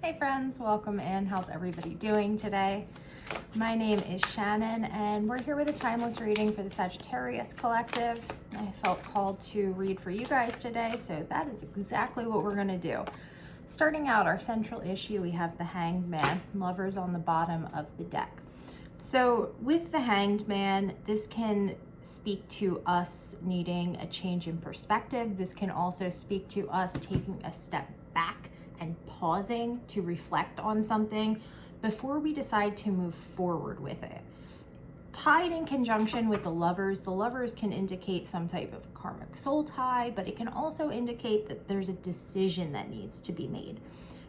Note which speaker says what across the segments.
Speaker 1: Hey friends, welcome in. How's everybody doing today? My name is Shannon and we're here with a timeless reading for the Sagittarius collective. I felt called to read for you guys today, so that is exactly what we're going to do. Starting out, our central issue, we have the Hanged Man, Lovers on the bottom of the deck. So with the Hanged Man, this can speak to us needing a change in perspective. This can also speak to us taking a step back and pausing to reflect on something before we decide to move forward with it. Tied in conjunction with the lovers can indicate some type of karmic soul tie, but it can also indicate that there's a decision that needs to be made.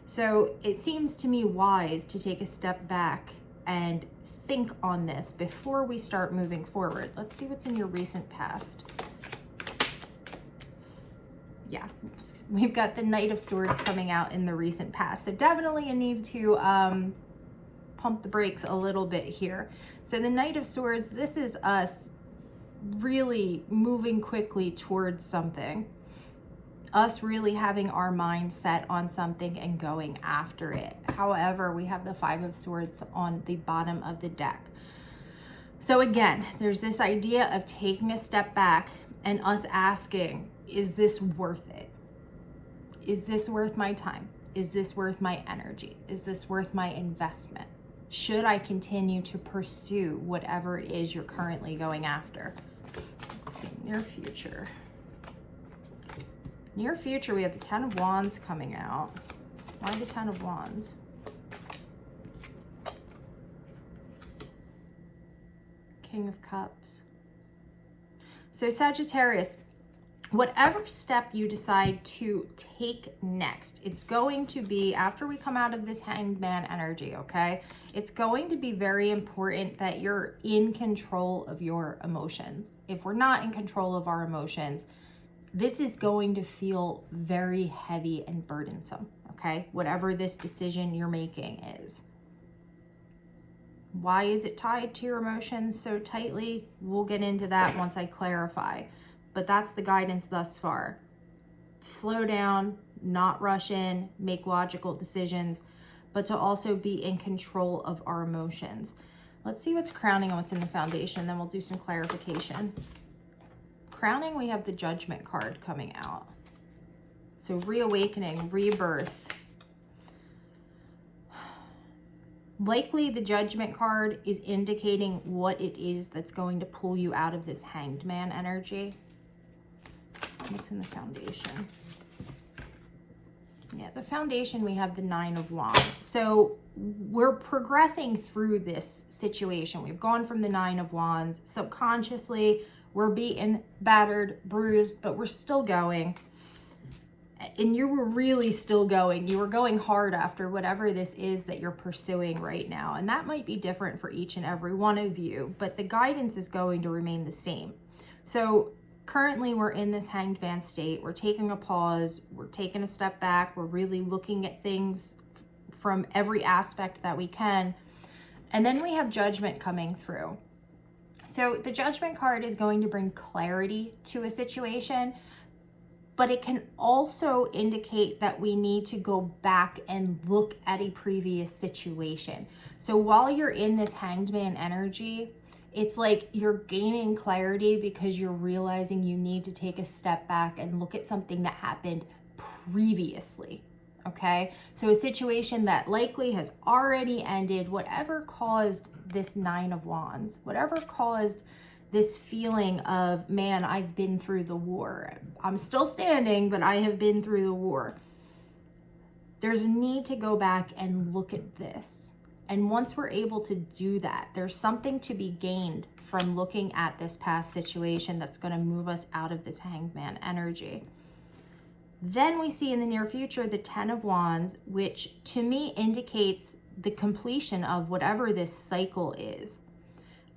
Speaker 1: So it seems to me wise to take a step back and think on this before we start moving forward. Let's see what's in your recent past. Yeah, we've got the Knight of Swords coming out in the recent past. So definitely a need to pump the brakes a little bit here. So the Knight of Swords, this is us really moving quickly towards something. Us really having our mind set on something and going after it. However, we have the Five of Swords on the bottom of the deck. So again, there's this idea of taking a step back and us asking, is this worth it? Is this worth my time? Is this worth my energy? Is this worth my investment? Should I continue to pursue whatever it is you're currently going after? Let's see, near future. Near future, we have the Ten of Wands coming out. Why the Ten of Wands? King of Cups. So Sagittarius, whatever step you decide to take next, it's going to be, after we come out of this Hanged Man energy, okay? It's going to be very important that you're in control of your emotions. If we're not in control of our emotions, this is going to feel very heavy and burdensome, okay? Whatever this decision you're making is. Why is it tied to your emotions so tightly? We'll get into that once I clarify. But that's the guidance thus far. Slow down, not rush in, make logical decisions, but to also be in control of our emotions. Let's see what's crowning and what's in the foundation, then we'll do some clarification. Crowning, we have the Judgment card coming out. So reawakening, rebirth. Likely the Judgment card is indicating what it is that's going to pull you out of this Hanged Man energy. What's in the foundation? Yeah, the foundation, we have the Nine of Wands. So we're progressing through this situation. We've gone from the Nine of Wands. Subconsciously, we're beaten, battered, bruised, but we're still going. And you were really still going. You were going hard after whatever this is that you're pursuing right now. And that might be different for each and every one of you, but the guidance is going to remain the same. So currently we're in this Hanged Man state. We're taking a pause. We're taking a step back. We're really looking at things from every aspect that we can. And then we have Judgment coming through. So the Judgment card is going to bring clarity to a situation, but it can also indicate that we need to go back and look at a previous situation. So while you're in this Hanged Man energy, it's like you're gaining clarity because you're realizing you need to take a step back and look at something that happened previously, okay? So a situation that likely has already ended, whatever caused this Nine of Wands, whatever caused this feeling of, man, I've been through the war. I'm still standing, but I have been through the war. There's a need to go back and look at this. And once we're able to do that, there's something to be gained from looking at this past situation that's going to move us out of this Hanged Man energy. Then we see in the near future the Ten of Wands, which to me indicates the completion of whatever this cycle is.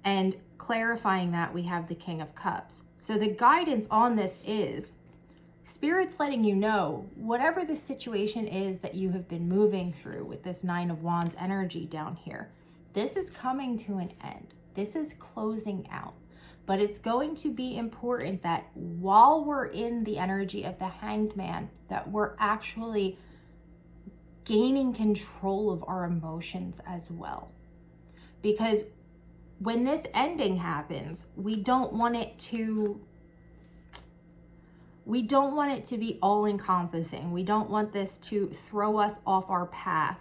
Speaker 1: And clarifying that, we have the King of Cups. So the guidance on this is Spirit's letting you know whatever the situation is that you have been moving through with this Nine of Wands energy down here. This is coming to an end. This is closing out. But it's going to be important that while we're in the energy of the Hanged Man, that we're actually gaining control of our emotions as well. Because when this ending happens, we don't want it to be all encompassing. We don't want this to throw us off our path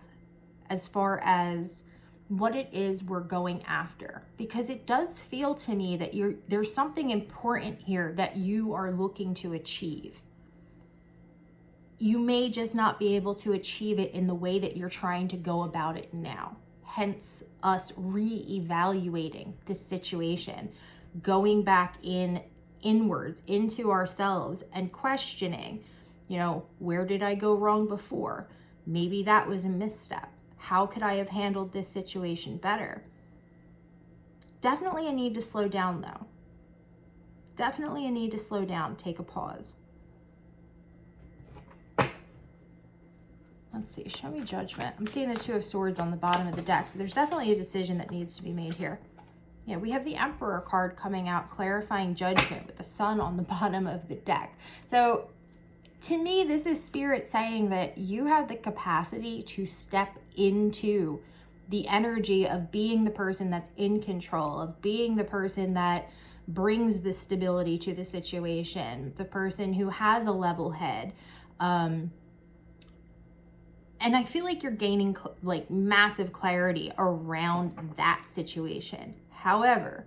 Speaker 1: as far as what it is we're going after, because it does feel to me that there's something important here that you are looking to achieve. You may just not be able to achieve it in the way that you're trying to go about it now. Hence us reevaluating this situation, going back inwards into ourselves and questioning, where did I go wrong before? Maybe that was a misstep. How could I have handled this situation better? Definitely a need to slow down though. Definitely a need to slow down, take a pause. Let's see, show me Judgment. I'm seeing the Two of Swords on the bottom of the deck, so there's definitely a decision that needs to be made here. Yeah, we have the Emperor card coming out, clarifying judgment with the Sun on the bottom of the deck. So to me, this is Spirit saying that you have the capacity to step into the energy of being the person that's in control, of being the person that brings the stability to the situation, the person who has a level head. And I feel like you're gaining like massive clarity around that situation. However,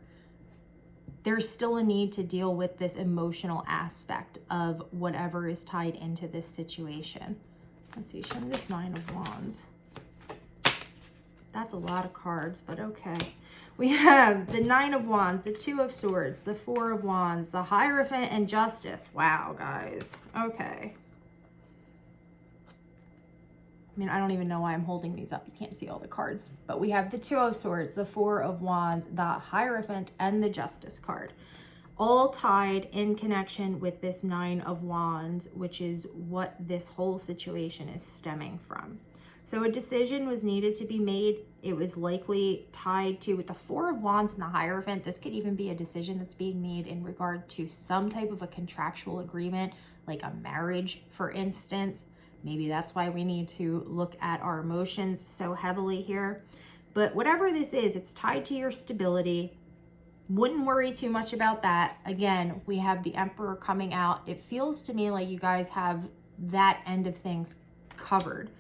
Speaker 1: there's still a need to deal with this emotional aspect of whatever is tied into this situation. Let's see, show me this Nine of Wands. That's a lot of cards, but okay. We have the Nine of Wands, the Two of Swords, the Four of Wands, the Hierophant, and Justice. Wow, guys. Okay. I mean, I don't even know why I'm holding these up. You can't see all the cards. But we have the Two of Swords, the Four of Wands, the Hierophant, and the Justice card. All tied in connection with this Nine of Wands, which is what this whole situation is stemming from. So a decision was needed to be made. It was likely tied to, with the Four of Wands and the Hierophant, this could even be a decision that's being made in regard to some type of a contractual agreement, like a marriage, for instance. Maybe that's why we need to look at our emotions so heavily here. But whatever this is, it's tied to your stability. Wouldn't worry too much about that. Again, we have the Emperor coming out. It feels to me like you guys have that end of things covered.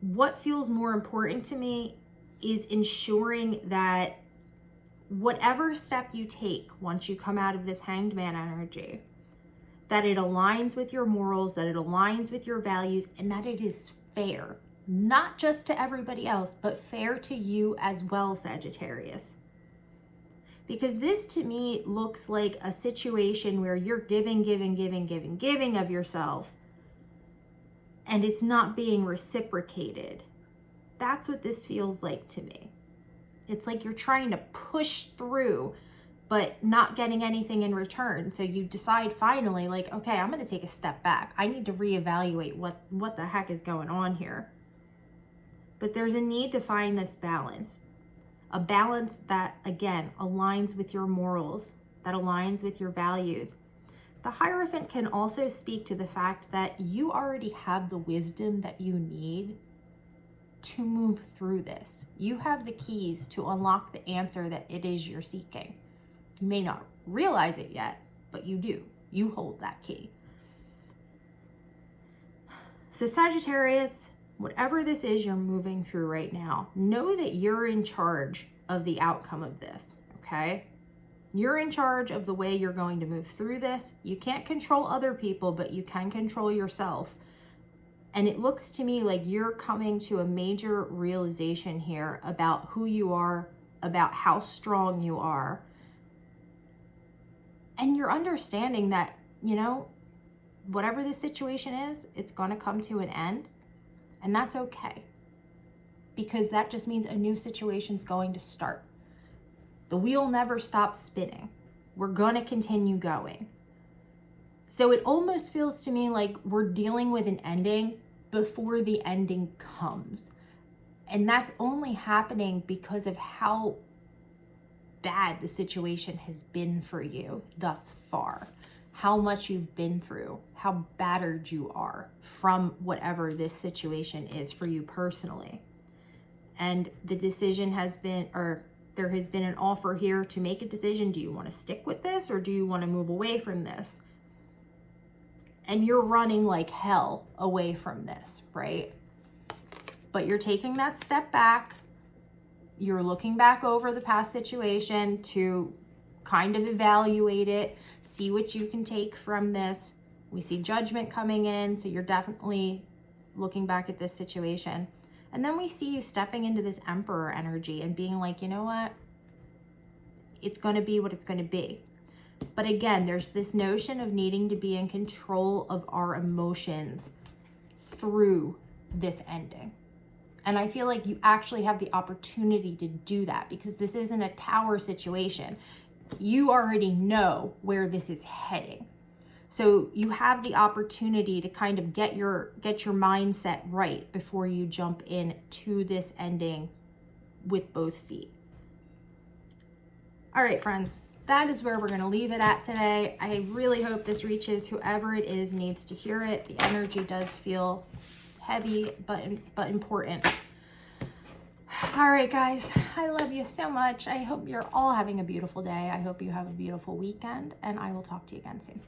Speaker 1: What feels more important to me is ensuring that whatever step you take once you come out of this Hanged Man energy, that it aligns with your morals, that it aligns with your values, and that it is fair. Not just to everybody else, but fair to you as well, Sagittarius. Because this to me looks like a situation where you're giving of yourself, and it's not being reciprocated. That's what this feels like to me. It's like you're trying to push through, but not getting anything in return. So you decide finally, like, okay, I'm going to take a step back. I need to reevaluate what the heck is going on here. But there's a need to find this balance. A balance that, again, aligns with your morals, that aligns with your values. The Hierophant can also speak to the fact that you already have the wisdom that you need to move through this. You have the keys to unlock the answer that it is you're seeking. You may not realize it yet, but you do. You hold that key. So Sagittarius, whatever this is you're moving through right now, know that you're in charge of the outcome of this, okay? You're in charge of the way you're going to move through this. You can't control other people, but you can control yourself. And it looks to me like you're coming to a major realization here about who you are, about how strong you are. And you're understanding that, whatever this situation is, it's going to come to an end. And that's okay. Because that just means a new situation's going to start. The wheel never stops spinning. We're going to continue going. So it almost feels to me like we're dealing with an ending before the ending comes. And that's only happening because of how bad the situation has been for you thus far. how much you've been through, how battered you are from whatever this situation is for you personally. And the decision has been, or there has been an offer here to make a decision. Do you want to stick with this or do you want to move away from this? And you're running like hell away from this, right? But you're taking that step back. You're looking back over the past situation to kind of evaluate it, see what you can take from this. We see judgment coming in, so you're definitely looking back at this situation. And then we see you stepping into this Emperor energy and being like, you know what? It's going to be what it's going to be. But again, there's this notion of needing to be in control of our emotions through this ending. And I feel like you actually have the opportunity to do that because this isn't a tower situation. You already know where this is heading. So you have the opportunity to kind of get your mindset right before you jump in to this ending with both feet. All right, friends, that is where we're going to leave it at today. I really hope this reaches whoever it is needs to hear it. The energy does feel heavy, but important. All right, guys, I love you so much. I hope you're all having a beautiful day. I hope you have a beautiful weekend, and I will talk to you again soon.